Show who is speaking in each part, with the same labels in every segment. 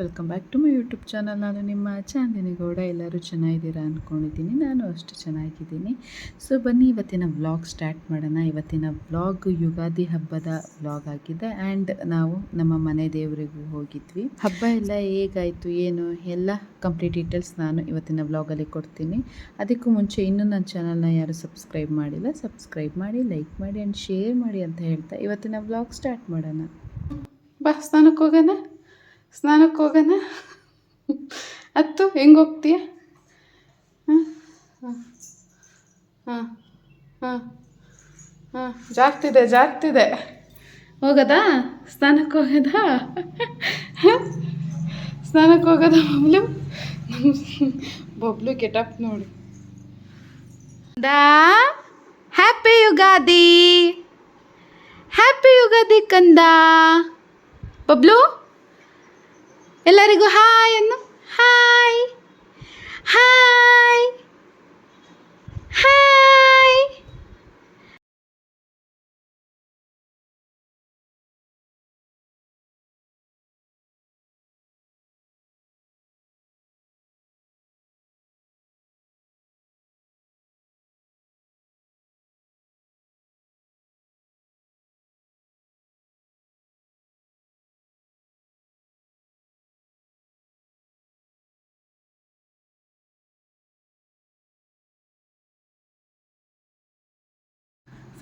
Speaker 1: Welcome back to my YouTube channel. ನಾನು ನಿಮ್ಮ ಚಾಂದಿನಿ ಗೌಡ. ಎಲ್ಲರೂ ಚೆನ್ನಾಗಿದ್ದೀರಾ ಅಂದ್ಕೊಂಡಿದ್ದೀನಿ. ನಾನು ಅಷ್ಟು ಚೆನ್ನಾಗಿದ್ದೀನಿ. ಸೊ ಬನ್ನಿ ಇವತ್ತಿನ ವ್ಲಾಗ್ ಸ್ಟಾರ್ಟ್ ಮಾಡೋಣ. ಇವತ್ತಿನ ವ್ಲಾಗ್ ಯುಗಾದಿ ಹಬ್ಬದ ವ್ಲಾಗ್ ಆಗಿದೆ. ಆ್ಯಂಡ್ ನಾವು ನಮ್ಮ ಮನೆ ದೇವರಿಗೂ ಹೋಗಿದ್ವಿ. ಹಬ್ಬ ಎಲ್ಲ ಹೇಗಾಯಿತು ಏನು ಎಲ್ಲ ಕಂಪ್ಲೀಟ್ ಡೀಟೇಲ್ಸ್ ನಾನು ಇವತ್ತಿನ ವ್ಲಾಗಲ್ಲಿ ಕೊಡ್ತೀನಿ. ಅದಕ್ಕೂ ಮುಂಚೆ ಇನ್ನೂ ನನ್ನ ಚಾನಲ್ನ ಯಾರು ಸಬ್ಸ್ಕ್ರೈಬ್ ಮಾಡಿಲ್ಲ, ಸಬ್ಸ್ಕ್ರೈಬ್ ಮಾಡಿ, ಲೈಕ್ ಮಾಡಿ ಆ್ಯಂಡ್ ಶೇರ್ ಮಾಡಿ ಅಂತ ಹೇಳ್ತಾ ಇವತ್ತಿನ ವ್ಲಾಗ್ ಸ್ಟಾರ್ಟ್ ಮಾಡೋಣ. ಬಾ ಸ್ನಾನಕ್ಕೆ ಹೋಗೋಣ. ಅತ್ತು ಹೆಂಗೆ ಹೋಗ್ತೀಯ? ಹಾಂ ಹಾಂ ಹಾಂ ಹಾಂ ಹಾಂ ಜಾರ್ತಿದೆ ಹೋಗೋದಾ? ಸ್ನಾನಕ್ಕೆ ಹೋಗೋದಾ ಬಬ್ಲು ಗೆಟಪ್ ನೋಡಿ. ಹ್ಯಾಪಿ ಯುಗಾದಿ ಕಂದ. ಬಬ್ಲು ಎಲ್ಲರಿಗೂ ಹಾಯ್ ಅನ್ನು. Hi hi hi.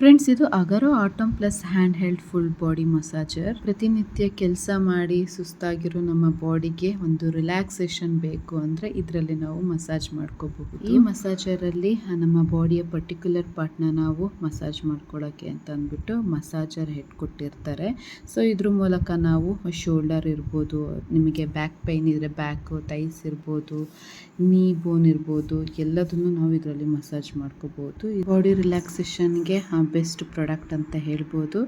Speaker 1: ಫ್ರೆಂಡ್ಸ್, ಇದು Agaro atom plus hand held full body massager. ಪ್ರತಿನಿತ್ಯ ಕೆಲಸ ಮಾಡಿ ಸುಸ್ತಾಗಿರೋ ನಮ್ಮ ಬಾಡಿಗೆ ಒಂದು ರಿಲ್ಯಾಕ್ಸೇಷನ್ ಬೇಕು ಅಂದರೆ ಇದರಲ್ಲಿ ನಾವು ಮಸಾಜ್ ಮಾಡ್ಕೋಬಹುದು. ಈ ಮಸಾಜರಲ್ಲಿ ನಮ್ಮ ಬಾಡಿಯ ಪರ್ಟಿಕ್ಯುಲರ್ ಪಾರ್ಟ್ನ ನಾವು ಮಸಾಜ್ ಮಾಡ್ಕೊಳ್ಳೋಕ್ಕೆ ಅಂತ ಅಂದ್ಬಿಟ್ಟು ಮಸಾಜರ್ ಹೆಡ್ ಕೊಟ್ಟಿರ್ತಾರೆ. ಸೊ ಇದ್ರ ಮೂಲಕ ನಾವು ಶೋಲ್ಡರ್ ಇರ್ಬೋದು, ನಿಮಗೆ ಬ್ಯಾಕ್ ಪೈನ್ ಇದ್ದರೆ ಬ್ಯಾಕು, ಥೈಸ್ ಇರ್ಬೋದು, ನೀ ಬೋನ್ ಇರ್ಬೋದು, ಎಲ್ಲದನ್ನು ನಾವು ಇದರಲ್ಲಿ ಮಸಾಜ್ ಮಾಡ್ಕೋಬೋದು. ಬಾಡಿ ರಿಲ್ಯಾಕ್ಸೇಷನ್ಗೆ ಬೆಸ್ಟ್ ಪ್ರಾಡಕ್ಟ್ ಅಂತ ಹೇಳ್ಬೋದು.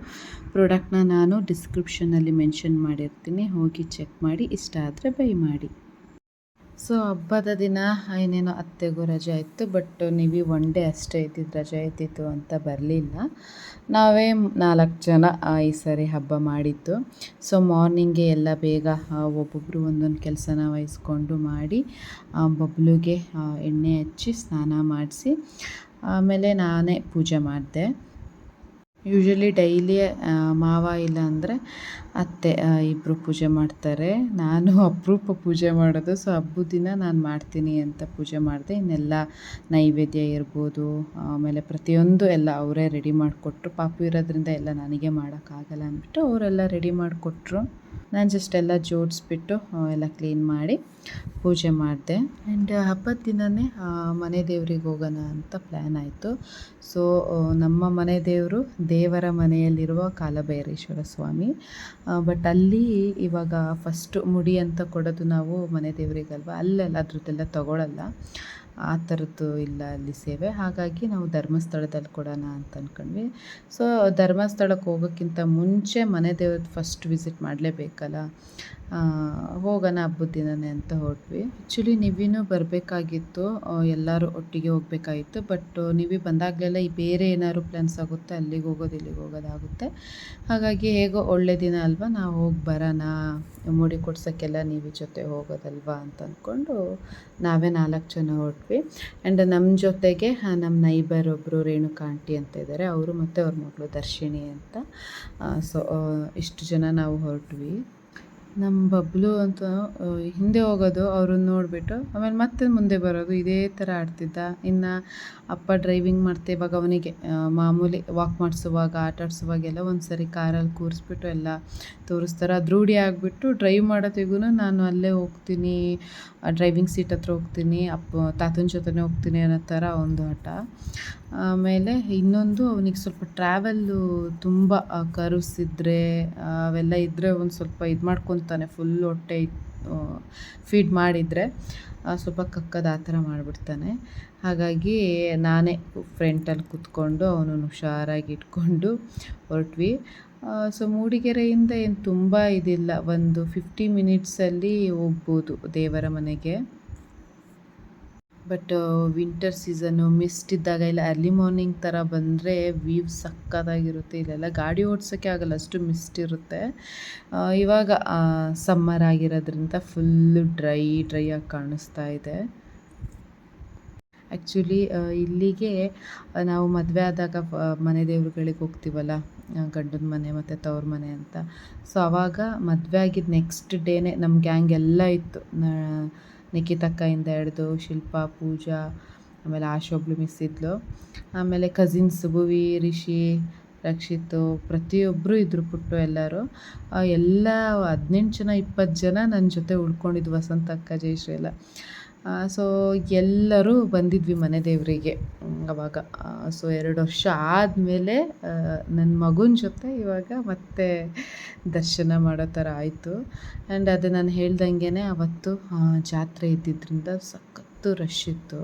Speaker 1: ಪ್ರಾಡಕ್ಟ್ನ ನಾನು ಡಿಸ್ಕ್ರಿಪ್ಷನಲ್ಲಿ ಮೆನ್ಷನ್ ಮಾಡಿರ್ತೀನಿ, ಹೋಗಿ ಚೆಕ್ ಮಾಡಿ, ಇಷ್ಟ ಆದರೆ ಬೈ ಮಾಡಿ. ಸೊ ಹಬ್ಬದ ದಿನ ಏನೇನೋ ಅತ್ತೆಗೂ ರಜೆ ಇತ್ತು, ಬಟ್ ನೀವು ಒನ್ ಡೇ ಅಷ್ಟೇ ಇದ್ದಿದ್ದು ರಜೆ ಇದ್ದಿತ್ತು ಅಂತ ಬರಲಿಲ್ಲ. ನಾವೇ 4 ಜನ ಈ ಸರಿ ಹಬ್ಬ ಮಾಡಿದ್ದು. ಸೊ ಮಾರ್ನಿಂಗೆ ಎಲ್ಲ ಬೇಗ ಒಬ್ಬೊಬ್ಬರು ಒಂದೊಂದು ಕೆಲಸನ ವಹಿಸ್ಕೊಂಡು ಮಾಡಿ ಬಬ್ಲುಗೆ ಎಣ್ಣೆ ಹಚ್ಚಿ ಸ್ನಾನ ಮಾಡಿಸಿ ಆಮೇಲೆ ನಾನೇ ಪೂಜೆ ಮಾಡಿದೆ. ಯೂಶ್ವಲಿ ಡೈಲಿ ಮಾವ ಇಲ್ಲ ಅಂದರೆ ಅತ್ತೆ ಇಬ್ಬರು ಪೂಜೆ ಮಾಡ್ತಾರೆ. ನಾನು ಅಪರೂಪ ಪೂಜೆ ಮಾಡೋದು. ಸೊ ಹಬ್ಬದ ದಿನ ನಾನು ಮಾಡ್ತೀನಿ ಅಂತ ಪೂಜೆ ಮಾಡಿದೆ. ಇನ್ನೆಲ್ಲ ನೈವೇದ್ಯ ಇರ್ಬೋದು, ಆಮೇಲೆ ಪ್ರತಿಯೊಂದು ಎಲ್ಲ ಅವರೇ ರೆಡಿ ಮಾಡಿಕೊಟ್ರು. ಪಾಪು ಇರೋದ್ರಿಂದ ಎಲ್ಲ ನನಗೆ ಮಾಡೋಕ್ಕಾಗಲ್ಲ ಅಂದ್ಬಿಟ್ಟು ಅವರೆಲ್ಲ ರೆಡಿ ಮಾಡಿಕೊಟ್ರು. ನಾನು ಜಸ್ಟ್ ಎಲ್ಲ ಜೋಡಿಸ್ಬಿಟ್ಟು ಎಲ್ಲ ಕ್ಲೀನ್ ಮಾಡಿ ಪೂಜೆ ಮಾಡಿದೆ. ಆ್ಯಂಡ್ ಹಬ್ಬದ ದಿನವೇ ಮನೆ ದೇವ್ರಿಗೆ ಹೋಗೋಣ ಅಂತ ಪ್ಲ್ಯಾನ್ ಆಯಿತು. ಸೊ ನಮ್ಮ ಮನೆ ದೇವರ ಮನೆಯಲ್ಲಿರುವ ಕಾಲಭೈರೇಶ್ವರ ಸ್ವಾಮಿ. ಬಟ್ ಅಲ್ಲಿ ಇವಾಗ ಫಸ್ಟ್ ಮುಡಿ ಅಂತ ಕೊಡೋದು ನಾವು ಮನೆ ದೇವರಿಗಲ್ವ, ಅಲ್ಲೆಲ್ಲ ಅದ್ರದ್ದೆಲ್ಲ ತಗೊಳ್ಳಲ್ಲ, ಆ ಥರದ್ದು ಇಲ್ಲ ಅಲ್ಲಿ ಸೇವೆ. ಹಾಗಾಗಿ ನಾವು ಧರ್ಮಸ್ಥಳದಲ್ಲಿ ಕೊಡೋಣ ಅಂತ ಅಂದ್ಕೊಂಡ್ವಿ. ಸೊ ಧರ್ಮಸ್ಥಳಕ್ಕೆ ಹೋಗೋಕ್ಕಿಂತ ಮುಂಚೆ ಮನೆ ದೇವ್ರದ್ದು ಫಸ್ಟ್ ವಿಸಿಟ್ ಮಾಡಲೇಬೇಕಲ್ಲ, ಹೋಗೋಣ ಹಬ್ಬದ ದಿನವೇ ಅಂತ ಹೊರಟ್ವಿ. ಆ್ಯಕ್ಚುಲಿ ನಿವಿನೂ ಬರಬೇಕಾಗಿತ್ತು, ಎಲ್ಲರೂ ಒಟ್ಟಿಗೆ ಹೋಗಬೇಕಾಗಿತ್ತು. ಬಟ್ ನಿವಿ ಬಂದಾಗಲೆಲ್ಲ ಈ ಬೇರೆ ಏನಾದ್ರು ಪ್ಲ್ಯಾನ್ಸ್ ಆಗುತ್ತೆ, ಅಲ್ಲಿಗೆ ಹೋಗೋದು ಇಲ್ಲಿಗೆ ಹೋಗೋದಾಗುತ್ತೆ. ಹಾಗಾಗಿ ಹೇಗೋ ಒಳ್ಳೆ ದಿನ ಅಲ್ವಾ, ನಾವು ಹೋಗಿ ಬರೋಣ, ಮುಡಿ ಕೊಡ್ಸೋಕ್ಕೆಲ್ಲ ನೀವು ಜೊತೆ ಹೋಗೋದಲ್ವಾ ಅಂತ ಅಂದ್ಕೊಂಡು ನಾವೇ 4 ಜನ ಹೊರಟ್ವಿ. ಆ್ಯಂಡ್ ನಮ್ಮ ಜೊತೆಗೆ ನಮ್ಮ ನೈಬರ್ ಒಬ್ಬರು ರೇಣುಕಾ ಆಂಟಿ ಅಂತ ಇದ್ದಾರೆ, ಅವರು ಮತ್ತು ಅವ್ರ ಮಗಳು ದರ್ಶಿನಿ ಅಂತ. ಸೊ ಇಷ್ಟು ಜನ ನಾವು ಹೊರಟ್ವಿ. ನಮ್ಮ ಬಬ್ಲು ಅಂತ ಹಿಂದೆ ಹೋಗೋದು, ಅವ್ರನ್ನ ನೋಡಿಬಿಟ್ಟು ಆಮೇಲೆ ಮತ್ತೆ ಮುಂದೆ ಬರೋದು, ಇದೇ ಥರ ಆಡ್ತಿದ್ದ. ಇನ್ನು ಅಪ್ಪ ಡ್ರೈವಿಂಗ್ ಮಾಡ್ತಾ ಇವಾಗ ಅವನಿಗೆ ಮಾಮೂಲಿ ವಾಕ್ ಮಾಡಿಸುವಾಗ ಆಟ ಆಡಿಸುವಾಗೆಲ್ಲ ಒಂದು ಸರಿ ಕಾರಲ್ಲಿ ಕೂರಿಸ್ಬಿಟ್ಟು ಎಲ್ಲ ತೋರಿಸ್ತಾರೆ. ಅದು ರೂಢಿ ಆಗಿಬಿಟ್ಟು ಡ್ರೈವ್ ಮಾಡೋದಿಗೂ ನಾನು ಅಲ್ಲೇ ಹೋಗ್ತೀನಿ, ಡ್ರೈವಿಂಗ್ ಸೀಟ್ ಹತ್ರ ಹೋಗ್ತೀನಿ, ತಾತನ ಜೊತೆನೇ ಹೋಗ್ತೀನಿ ಅನ್ನೋ ಥರ ಒಂದು ಹಠ. ಆಮೇಲೆ ಇನ್ನೊಂದು, ಅವನಿಗೆ ಸ್ವಲ್ಪ ಟ್ರಾವೆಲ್ಲು ತುಂಬ ಕರ್ವ್ಸ್ ಇದ್ದರೆ ಅವೆಲ್ಲ ಇದ್ದರೆ ಒಂದು ಸ್ವಲ್ಪ ಇದು ಮಾಡ್ಕೊತಾನೆ, ಫುಲ್ ಹೊಟ್ಟೆ ಫೀಡ್ ಮಾಡಿದರೆ ಸ್ವಲ್ಪ ಕಕ್ಕದು ಆ ಥರ ಮಾಡಿಬಿಡ್ತಾನೆ. ಹಾಗಾಗಿ ನಾನೇ ಫ್ರಂಟಲ್ಲಿ ಕೂತ್ಕೊಂಡು ಅವನನ್ನು ಹುಷಾರಾಗಿ ಇಟ್ಕೊಂಡು ಹೊರಟ್ವಿ. ಸೊ ಮೂಡಿಗೆರೆಯಿಂದ ಏನು ತುಂಬ ಇದಿಲ್ಲ, ಒಂದು 50 ಮಿನಿಟ್ಸಲ್ಲಿ ಹೋಗ್ಬೋದು ದೇವರ ಮನೆಗೆ. ಬಟ್ ವಿಂಟರ್ ಸೀಸನ್ನು ಮಿಸ್ಟ್ ಇದ್ದಾಗ ಇಲ್ಲ ಅರ್ಲಿ ಮಾರ್ನಿಂಗ್ ಥರ ಬಂದರೆ ವ್ಯೂ ಸಕ್ಕತ್ತಾಗಿರುತ್ತೆ. ಇಲ್ಲೆಲ್ಲ ಗಾಡಿ ಓಡ್ಸೋಕ್ಕೆ ಆಗಲ್ಲ, ಅಷ್ಟು ಮಿಸ್ಟ್ ಇರುತ್ತೆ. ಇವಾಗ ಸಮ್ಮರ್ ಆಗಿರೋದ್ರಿಂದ ಫುಲ್ಲು ಡ್ರೈ ಆಗಿ ಕಾಣಿಸ್ತಾ ಇದೆ. ಆ್ಯಕ್ಚುಲಿ ಇಲ್ಲಿಗೆ ನಾವು ಮದುವೆ ಆದಾಗ ಮನೆ ದೇವ್ರುಗಳಿಗೆ ಹೋಗ್ತೀವಲ್ಲ, ಗಂಡನ ಮನೆ ಮತ್ತು ತವ್ರ ಮನೆ ಅಂತ. ಸೊ ಆವಾಗ ಮದುವೆ ಆಗಿದ್ದು ನೆಕ್ಸ್ಟ್ ಡೇನೇ ನಮ್ಮ ಗ್ಯಾಂಗ್ ಎಲ್ಲ ಇತ್ತು. ನಿಖಿತಕ್ಕಯಿಂದ ಹಿಡ್ದು ಶಿಲ್ಪಾ, ಪೂಜಾ, ಆಮೇಲೆ ಆಶೊಬ್ಳು ಮಿಸ್ ಇದ್ಲು, ಆಮೇಲೆ ಕಸಿನ್ಸ್ ಭುವಿ, ರಿಷಿ, ರಕ್ಷಿತು, ಪ್ರತಿಯೊಬ್ಬರು ಇದ್ದರು, ಪುಟ್ಟು ಎಲ್ಲರೂ. ಎಲ್ಲ 18 ಜನ 20 ಜನ ನನ್ನ ಜೊತೆ ಉಳ್ಕೊಂಡಿದ್ದು, ವಸಂತಕ್ಕ, ಜಯಶ್ರೀ ಎಲ್ಲ. ಸೊ ಎಲ್ಲರೂ ಬಂದಿದ್ವಿ ಮನೆ ದೇವರಿಗೆ ಅವಾಗ. ಸೊ 2 ವರ್ಷ ಆದಮೇಲೆ ನನ್ನ ಮಗನ ಜೊತೆ ಇವಾಗ ಮತ್ತೆ ದರ್ಶನ ಮಾಡೋ ಥರ ಆಯಿತು. ಆ್ಯಂಡ್ ಅದು ನಾನು ಹೇಳ್ದಂಗೆ ಅವತ್ತು ಜಾತ್ರೆ ಇದ್ದಿದ್ದರಿಂದ ಸಖತ್ತು ರಶ್ ಇತ್ತು.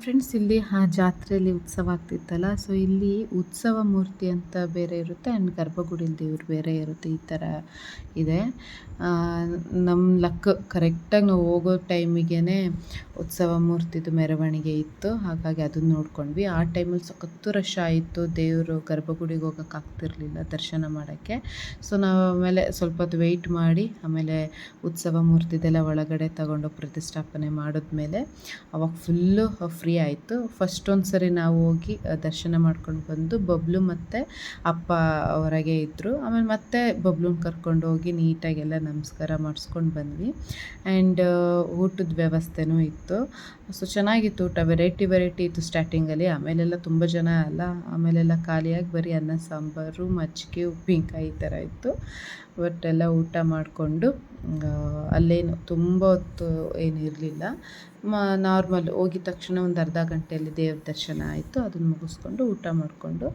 Speaker 1: ಫ್ರೆಂಡ್ಸ್, ಇಲ್ಲಿ ಜಾತ್ರೆಯಲ್ಲಿ ಉತ್ಸವ ಆಗ್ತಿತ್ತಲ್ಲ, ಸೊ ಇಲ್ಲಿ ಉತ್ಸವ ಮೂರ್ತಿ ಅಂತ ಬೇರೆ ಇರುತ್ತೆ ಆ್ಯಂಡ್ ಗರ್ಭಗುಡಿಲಿ ದೇವ್ರು ಬೇರೆ ಇರುತ್ತೆ. ಈ ಥರ ಇದೆ. ನಮ್ಮ ಲಕ್ ಕರೆಕ್ಟಾಗಿ ನಾವು ಹೋಗೋ ಟೈಮಿಗೆ ಉತ್ಸವ ಮೂರ್ತಿದು ಮೆರವಣಿಗೆ ಇತ್ತು, ಹಾಗಾಗಿ ಅದನ್ನು ನೋಡ್ಕೊಂಡ್ವಿ. ಆ ಟೈಮಲ್ಲಿ ಸಖತ್ತು ರಶ್ ಆಯಿತು, ದೇವರು ಗರ್ಭಗುಡಿಗೆ ಹೋಗೋಕ್ಕಾಗ್ತಿರ್ಲಿಲ್ಲ ದರ್ಶನ ಮಾಡೋಕ್ಕೆ. ಸೊ ನಾವು ಆಮೇಲೆ ಸ್ವಲ್ಪ ಹೊತ್ತು ವೆಯ್ಟ್ ಮಾಡಿ ಆಮೇಲೆ ಉತ್ಸವ ಮೂರ್ತಿದೆಲ್ಲ ಒಳಗಡೆ ತಗೊಂಡೋಗಿ ಪ್ರತಿಷ್ಠಾಪನೆ ಮಾಡಿದ್ಮೇಲೆ ಅವಾಗ ಫುಲ್ಲು ಫ್ರೀ ಆಯಿತು. ಫಸ್ಟ್ ಒಂದು ಸರಿ ನಾವು ಹೋಗಿ ದರ್ಶನ ಮಾಡ್ಕೊಂಡು ಬಂದು ಬಬ್ಲು ಮತ್ತು ಅಪ್ಪ ಹೊರಗೆ ಇದ್ದರು. ಆಮೇಲೆ ಮತ್ತೆ ಬಬ್ಲುನ ಕರ್ಕೊಂಡು ಹೋಗಿ ನೀಟಾಗೆಲ್ಲ ನಮಸ್ಕಾರ ಮಾಡಿಸ್ಕೊಂಡು ಬಂದ್ವಿ. ಆ್ಯಂಡ್ ಊಟದ ವ್ಯವಸ್ಥೆನೂ ಇತ್ತು. ಸೊ ಚೆನ್ನಾಗಿತ್ತು ಊಟ, ವೆರೈಟಿ ಇತ್ತು ಸ್ಟಾರ್ಟಿಂಗಲ್ಲಿ. ಆಮೇಲೆಲ್ಲ ತುಂಬ ಜನ ಅಲ್ಲ, ಆಮೇಲೆಲ್ಲ ಖಾಲಿಯಾಗಿ ಬರೀ ಅನ್ನ ಸಾಂಬಾರು, ಮಜ್ಜಿಗೆ, ಉಪ್ಪಿನಕಾಯಿ ಈ ಥರ ಇತ್ತು. ಬಟ್ ಎಲ್ಲ ಊಟ ಮಾಡಿಕೊಂಡು ಅಲ್ಲೇನು ತುಂಬ ಹೊತ್ತು ಏನಿರಲಿಲ್ಲ, ನಾರ್ಮಲ್ ಹೋಗಿದ ತಕ್ಷಣ ಒಂದು ಅರ್ಧ ಗಂಟೆಯಲ್ಲಿ ದೇವ್ರ ದರ್ಶನ ಆಯಿತು. ಅದನ್ನು ಮುಗಿಸ್ಕೊಂಡು ಊಟ ಮಾಡಿಕೊಂಡು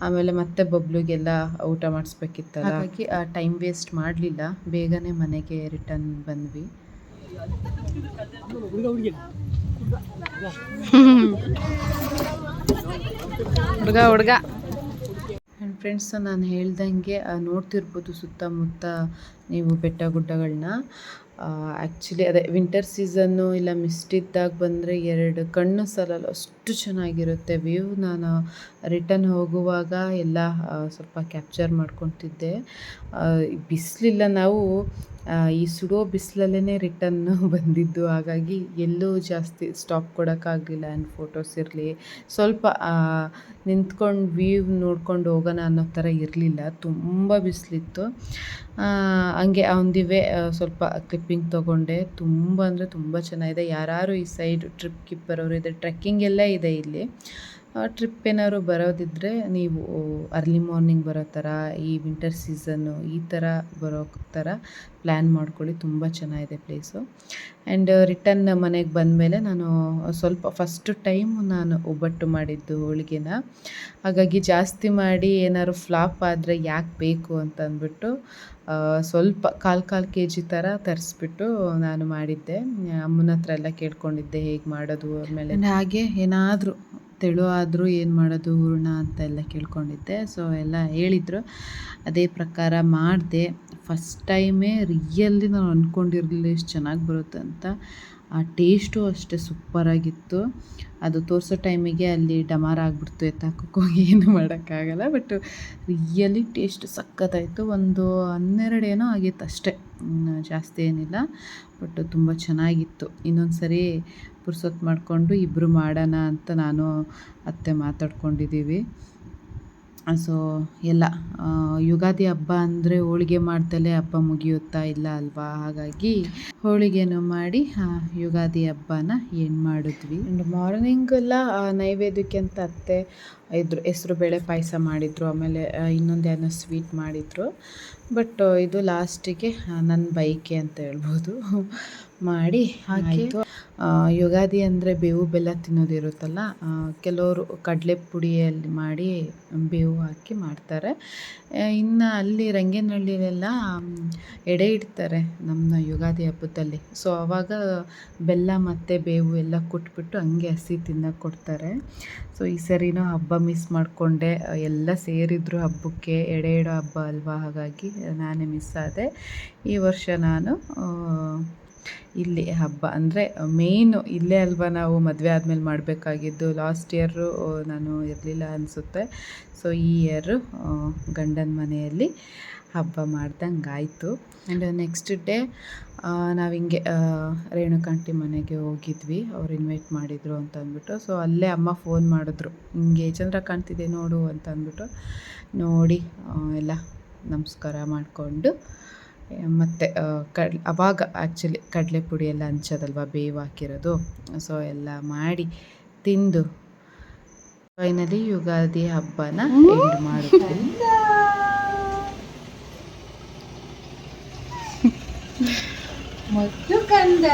Speaker 1: ಆಮೇಲೆ ಮತ್ತೆ ಬಬ್ಲುಗೆಲ್ಲ ಊಟ ಮಾಡಿಸ್ಬೇಕಿತ್ತಲ್ಲ, ಹಾಗಾಗಿ ಟೈಮ್ ವೇಸ್ಟ್ ಮಾಡಲಿಲ್ಲ, ಬೇಗನೆ ಮನೆಗೆ ರಿಟರ್ನ್ ಬಂದ್ವಿ. ಹುಡುಗ ಆ್ಯಂಡ್ ಫ್ರೆಂಡ್ಸ್, ನಾನು ಹೇಳ್ದಂಗೆ ನೋಡ್ತಿರ್ಬೋದು ಸುತ್ತಮುತ್ತ ನೀವು ಬೆಟ್ಟ ಗುಡ್ಡಗಳನ್ನ. ಆ್ಯಕ್ಚುಲಿ ಅದೇ ವಿಂಟರ್ ಸೀಸನ್ನು ಇಲ್ಲ ಮಿಸ್ಟ್ ಇದ್ದಾಗ ಬಂದರೆ 2 ಕಣ್ಣು ಸಾಲಲ್ಲ, ಅಷ್ಟು ಚೆನ್ನಾಗಿರುತ್ತೆ ವ್ಯೂ. ನಾನು ರಿಟರ್ನ್ ಹೋಗುವಾಗ ಎಲ್ಲ ಸ್ವಲ್ಪ ಕ್ಯಾಪ್ಚರ್ ಮಾಡ್ಕೊತಿದ್ದೆ. ಬಿಸಿಲಿಲ್ಲ, ನಾವು ಈ ಸುಡೋ ಬಿಸಿಲಲ್ಲೇ ರಿಟನ್ನು ಬಂದಿದ್ದು, ಹಾಗಾಗಿ ಎಲ್ಲೂ ಜಾಸ್ತಿ ಸ್ಟಾಪ್ ಕೊಡೋಕ್ಕಾಗಲಿಲ್ಲ. ಆ್ಯಂಡ್ ಫೋಟೋಸ್ ಇರಲಿ, ಸ್ವಲ್ಪ ನಿಂತ್ಕೊಂಡು ವ್ಯೂ ನೋಡ್ಕೊಂಡು ಹೋಗೋಣ ಅನ್ನೋ ಥರ ಇರಲಿಲ್ಲ, ತುಂಬ ಬಿಸಿಲಿತ್ತು. ಹಂಗೆ ಆನ್ ಸ್ವಲ್ಪ ಕ್ಲಿಪ್ಪಿಂಗ್ ತೊಗೊಂಡೆ. ತುಂಬ ಅಂದರೆ ತುಂಬ ಚೆನ್ನಾಗಿದೆ. ಯಾರು ಈ ಸೈಡ್ ಟ್ರಿಪ್ಗೆ ಬರೋರು ಇದೆ, ಟ್ರೆಕ್ಕಿಂಗ್ ಎಲ್ಲ ಇದೆ ಇಲ್ಲಿ. ಟ್ರಿಪ್ ಏನಾದ್ರು ಬರೋದಿದ್ದರೆ ನೀವು ಅರ್ಲಿ ಮಾರ್ನಿಂಗ್ ಬರೋ ಥರ, ಈ ವಿಂಟರ್ ಸೀಸನ್ನು ಈ ಥರ ಬರೋ ಥರ ಪ್ಲ್ಯಾನ್ ಮಾಡ್ಕೊಳ್ಳಿ, ತುಂಬ ಚೆನ್ನಾಗಿದೆ ಪ್ಲೇಸು. ಆ್ಯಂಡ್ ರಿಟರ್ನ್ ಮನೆಗೆ ಬಂದಮೇಲೆ ನಾನು ಸ್ವಲ್ಪ ಫಸ್ಟ್ ಟೈಮ್ ನಾನು ಒಬ್ಬಟ್ಟು ಮಾಡಿದ್ದು ಹೋಳಿಗೆನ, ಹಾಗಾಗಿ ಜಾಸ್ತಿ ಮಾಡಿ ಏನಾದ್ರು ಫ್ಲಾಪ್ ಆದರೆ ಯಾಕೆ ಬೇಕು ಅಂತ ಅಂದ್ಬಿಟ್ಟು ಸ್ವಲ್ಪ ಕಾಲು kg ಥರ ತರಿಸ್ಬಿಟ್ಟು ನಾನು ಮಾಡಿದ್ದೆ. ಅಮ್ಮನ ಹತ್ರ ಎಲ್ಲ ಕೇಳ್ಕೊಂಡಿದ್ದೆ ಹೇಗೆ ಮಾಡೋದು. ಆಮೇಲೆ ಹಾಗೆ ಏನಾದರೂ ತೆಳು ಆದರೂ ಏನು ಮಾಡೋದು ಹೂರಣ ಅಂತ ಎಲ್ಲ ಕೇಳ್ಕೊಂಡಿದ್ದೆ. ಸೊ ಎಲ್ಲ ಹೇಳಿದರು, ಅದೇ ಪ್ರಕಾರ ಮಾಡಿದೆ. ಫಸ್ಟ್ ಟೈಮೇ ರಿಯಲ್ಲಿ ನಾನು ಅಂದ್ಕೊಂಡಿರಲಿಲ್ಲ ಎಷ್ಟು ಚೆನ್ನಾಗಿ ಬರುತ್ತೆ ಅಂತ. ಆ ಟೇಸ್ಟು ಅಷ್ಟೇ ಸೂಪರಾಗಿತ್ತು. ಅದು ತೋರಿಸೋ ಟೈಮಿಗೆ ಅಲ್ಲಿ ಡಮಾರ ಆಗಿಬಿಡ್ತು, ಎತ್ತಾಕೋಗಿ ಏನು ಮಾಡೋಕ್ಕಾಗಲ್ಲ. ಬಟ್ ರಿಯಲಿ ಟೇಸ್ಟ್ ಸಖತ್ತಾಯಿತು. ಒಂದು 12 ಏನೋ ಆಗಿತ್ತು ಅಷ್ಟೇ, ಜಾಸ್ತಿ ಏನಿಲ್ಲ. ಬಟ್ ತುಂಬ ಚೆನ್ನಾಗಿತ್ತು. ಇನ್ನೊಂದು ಸರಿ ಪುರ್ಸೊತ್ತು ಮಾಡಿಕೊಂಡು ಇಬ್ಬರು ಮಾಡೋಣ ಅಂತ ನಾನು ಅತ್ತೆ ಮಾತಾಡ್ಕೊಂಡಿದ್ದೀವಿ. ಸೊ ಎಲ್ಲ ಯುಗಾದಿ ಹಬ್ಬ ಅಂದರೆ ಹೋಳಿಗೆ ಮಾಡ್ದಲೇ ಹಬ್ಬ ಮುಗಿಯುತ್ತಾ ಇಲ್ಲ ಅಲ್ವಾ? ಹಾಗಾಗಿ ಹೋಳಿಗೆನೂ ಮಾಡಿ ಯುಗಾದಿ ಹಬ್ಬನ ಏನು ಮಾಡಿದ್ವಿ. ಆ್ಯಂಡ್ ಮಾರ್ನಿಂಗೆಲ್ಲ ನೈವೇದ್ಯಕ್ಕೆ ಅಂತ ಅತ್ತೆ ಹೆಸರು ಬೇಳೆ ಪಾಯಸ ಮಾಡಿದರು. ಆಮೇಲೆ ಇನ್ನೊಂದು ಏನೋ ಸ್ವೀಟ್ ಮಾಡಿದರು. ಬಟ್ ಇದು ಲಾಸ್ಟಿಗೆ ನನ್ನ ಬೈಕೆ ಅಂತ ಹೇಳ್ಬೋದು ಮಾಡಿ ಆಯಿತು. ಯುಗಾದಿ ಅಂದರೆ ಬೇವು ಬೆಲ್ಲ ತಿನ್ನೋದಿರುತ್ತಲ್ಲ, ಕೆಲವರು ಕಡಲೆ ಪುಡಿಯಲ್ಲಿ ಮಾಡಿ ಬೇವು ಹಾಕಿ ಮಾಡ್ತಾರೆ. ಇನ್ನು ಅಲ್ಲಿ ರಂಗೇನಹಳ್ಳಿಲೆಲ್ಲ ಎಡೆ ಇಡ್ತಾರೆ ನಮ್ಮ ಯುಗಾದಿ ಹಬ್ಬದಲ್ಲಿ. ಸೊ ಆವಾಗ ಬೆಲ್ಲ ಮತ್ತು ಬೇವು ಎಲ್ಲ ಕೊಟ್ಬಿಟ್ಟು ಹಂಗೆ ಹಸಿ ತಿನ್ನೋಕೆ ಕೊಡ್ತಾರೆ. ಸೊ ಈ ಸರಿನೂ ಹಬ್ಬ ಮಿಸ್ ಮಾಡಿಕೊಂಡೆ. ಎಲ್ಲ ಸೇರಿದ್ರು ಹಬ್ಬಕ್ಕೆ, ಎಡೆ ಇಡೋ ಹಬ್ಬ ಅಲ್ವಾ, ಹಾಗಾಗಿ ನಾನೇ ಮಿಸ್ ಆದೆ. ಈ ವರ್ಷ ನಾನು ಇಲ್ಲಿ ಹಬ್ಬ ಅಂದರೆ ಮೇಯ್ನು ಇಲ್ಲೇ ಅಲ್ವಾ ನಾವು ಮದುವೆ ಆದಮೇಲೆ ಮಾಡಬೇಕಾಗಿದ್ದು. ಲಾಸ್ಟ್ ಇಯರು ನಾನು ಇರಲಿಲ್ಲ ಅನಿಸುತ್ತೆ. ಸೊ ಈ ಇಯರು ಗಂಡನ ಮನೆಯಲ್ಲಿ ಹಬ್ಬ ಮಾಡ್ದಂಗೆ ಆಯಿತು. ಆ್ಯಂಡ್ ನೆಕ್ಸ್ಟ್ ಡೇ ನಾವು ಹಿಂಗೆ ರೇಣುಕಾಂಟಿ ಮನೆಗೆ ಹೋಗಿದ್ವಿ. ಅವ್ರು ಇನ್ವೈಟ್ ಮಾಡಿದರು ಅಂತ ಅಂದ್ಬಿಟ್ಟು. ಸೊ ಅಲ್ಲೇ ಅಮ್ಮ ಫೋನ್ ಮಾಡಿದ್ರು, ಹಿಂಗೆ ಚಂದ್ರ ಕಾಣ್ತಿದೆ ನೋಡು ಅಂತ ಅಂದ್ಬಿಟ್ಟು. ನೋಡಿ ಎಲ್ಲ ನಮಸ್ಕಾರ ಮಾಡಿಕೊಂಡು ಮತ್ತು ಅವಾಗ ಆ್ಯಕ್ಚುಲಿ ಕಡಲೆ ಪುಡಿ ಎಲ್ಲ ಹಂಚೋದಲ್ವ, ಬೇವು ಹಾಕಿರೋದು. ಸೊ ಎಲ್ಲ ಮಾಡಿ ತಿಂದು ಫೈನಲಿ ಯುಗಾದಿ ಹಬ್ಬನ ಎಂಡ್ ಮಾಡಿದ್ವಿ. ಮುದ್ದು ಕಂದ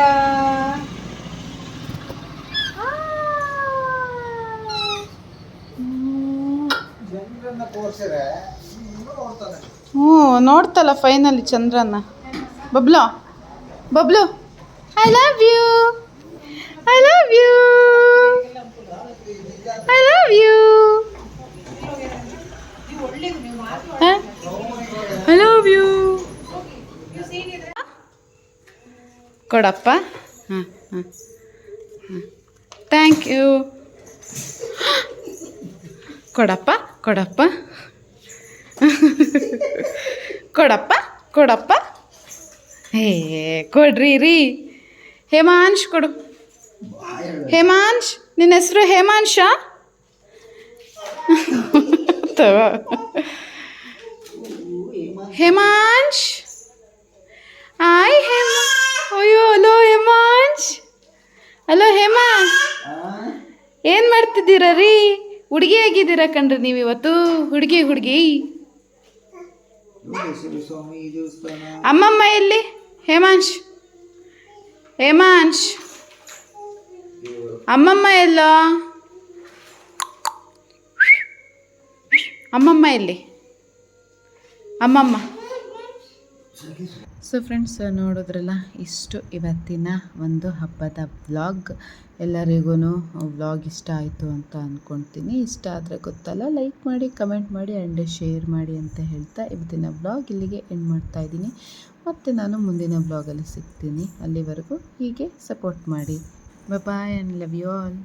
Speaker 1: ನೋಡ್ತಲ್ಲ ಫೈನಲಿ ಚಂದ್ರನ. Bablu Bablu, I love you, I love you, I love you, I love you. ಕೊಡಪ್ಪ. ಹಾಂ ಹಾಂ ಹಾಂ, ಥ್ಯಾಂಕ್ ಯು. ಕೊಡಪ್ಪ ಕೊಡಪ್ಪ ಕೊಡಪ್ಪ ಕೊಡಪ್ಪ. ಹೇ ಕೊಡ್ರಿ ರೀ. ಹೇಮಾಂಶ್ ಕೊಡು. ಹೇಮಾಂಶ್, ನಿನ್ನ ಹೆಸರು ಹೇಮಾಂಶ? ಹೇಮಾಂಶ್, ಆಯ್ ಹೇಮಾ. ಅಯ್ಯೋ ಹಲೋ ಹೇಮಾಂಶ್. ಹಲೋ ಹೇಮಾ, ಏನು ಮಾಡ್ತಿದ್ದೀರಾ ರೀ? ಹುಡುಗಿ ಆಗಿದ್ದೀರಾ ಕಣ್ರಿ ನೀವು ಇವತ್ತು. ಹುಡುಗಿ ಹುಡುಗಿ. ಅಮ್ಮಮ್ಮ ಎಲ್ಲಿ? ಹೇಮಾಂಶ್, ಹೇಮಾಂಶ್, ಅಮ್ಮಮ್ಮ ಎಲ್ಲೋ? ಅಮ್ಮಮ್ಮ ಎಲ್ಲಿ? ಅಮ್ಮಮ್ಮ. ಸೊ ಫ್ರೆಂಡ್ಸ್, ನೋಡಿದ್ರಲ್ಲ, ಇಷ್ಟು ಇವತ್ತಿನ ಒಂದು ಹಬ್ಬದ ವ್ಲಾಗ್. ಎಲ್ಲರಿಗೂ ವ್ಲಾಗ್ ಇಷ್ಟ ಆಯಿತು ಅಂತ ಅಂದ್ಕೊಳ್ತೀನಿ. ಇಷ್ಟ ಆದರೆ ಗೊತ್ತಲ್ಲ, ಲೈಕ್ ಮಾಡಿ, ಕಮೆಂಟ್ ಮಾಡಿ ಆ್ಯಂಡ್ ಶೇರ್ ಮಾಡಿ ಅಂತ ಹೇಳ್ತಾ ಇವತ್ತಿನ ವ್ಲಾಗ್ ಇಲ್ಲಿಗೆ ಎಂಡ್ ಮಾಡ್ತಾಯಿದ್ದೀನಿ. ಮತ್ತು ನಾನು ಮುಂದಿನ ವ್ಲಾಗಲ್ಲಿ ಸಿಗ್ತೀನಿ. ಅಲ್ಲಿವರೆಗೂ ಹೀಗೆ ಸಪೋರ್ಟ್ ಮಾಡಿ. Boy and love you all.